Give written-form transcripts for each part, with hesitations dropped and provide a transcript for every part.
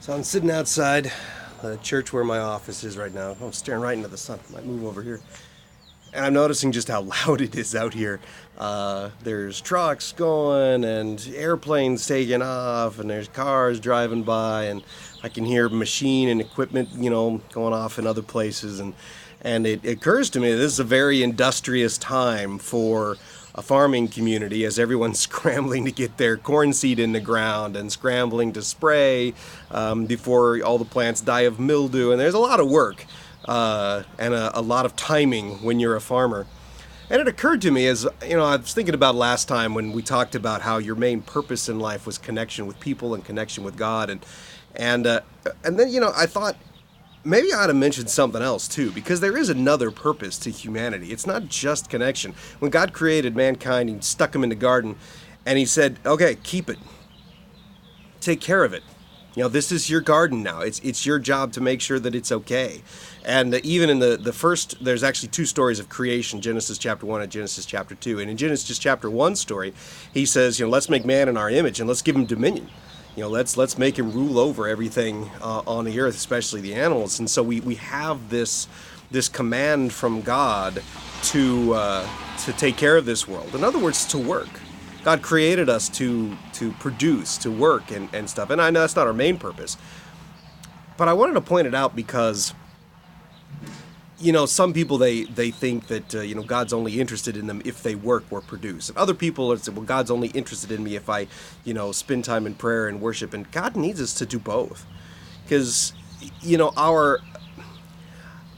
So I'm sitting outside the church where my office is right now. I'm staring right into the sun. Might move over here. And I'm noticing just how loud it is out here. There's trucks going and airplanes taking off, and there's cars driving by, and I can hear machine and equipment, going off in other places. And it occurs to me that this is a very industrious time for a farming community as everyone's scrambling to get their corn seed in the ground and scrambling to spray before all the plants die of mildew. And there's a lot of work and a lot of timing when you're a farmer. And it occurred to me as, I was thinking about last time when we talked about how your main purpose in life was connection with people and connection with God. And then, I thought, maybe I ought to mention something else too, because there is another purpose to humanity. It's not just connection. When God created mankind, He stuck them in the garden, and He said, "Okay, keep it, take care of it. This is your garden now. It's your job to make sure that it's okay." And even in the first, there's actually two stories of creation: Genesis chapter 1 and Genesis chapter 2. And in Genesis chapter 1 story, He says, "Let's make man in our image and let's give him dominion." Let's make him rule over everything on the earth, especially the animals. And so we have this command from God to take care of this world. In other words, to work. God created us to produce, to work and stuff. And I know that's not our main purpose, but I wanted to point it out because some people they think that God's only interested in them if they work or produce. And other people are saying, well, God's only interested in me if I spend time in prayer and worship. And God needs us to do both, because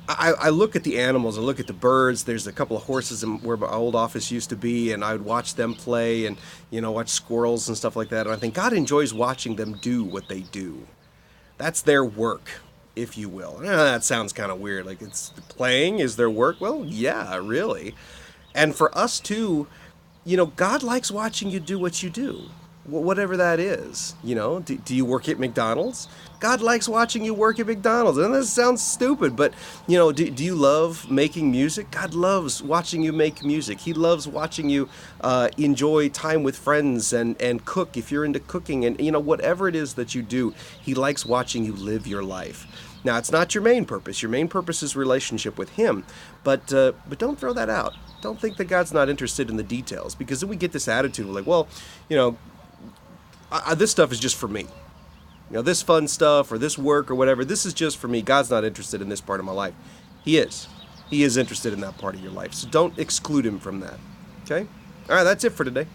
I look at the animals, I look at the birds. There's a couple of horses where my old office used to be, and I would watch them play and watch squirrels and stuff like that. And I think God enjoys watching them do what they do. That's their work, if you will. That sounds kind of weird. Like, it's playing is their work. Well, yeah, really. And for us too, God likes watching you do what you do, whatever that is. Do you work at McDonald's? God likes watching you work at McDonald's. And this sounds stupid, but do you love making music? God loves watching you make music. He loves watching you enjoy time with friends and cook if you're into cooking. And whatever it is that you do, He likes watching you live your life. Now, it's not your main purpose. Your main purpose is relationship with Him, but don't throw that out. Don't think that God's not interested in the details, because then we get this attitude of like, well, this stuff is just for me. This fun stuff or this work or whatever, this is just for me. God's not interested in this part of my life. He is. He is interested in that part of your life. So don't exclude Him from that. Okay? All right, that's it for today.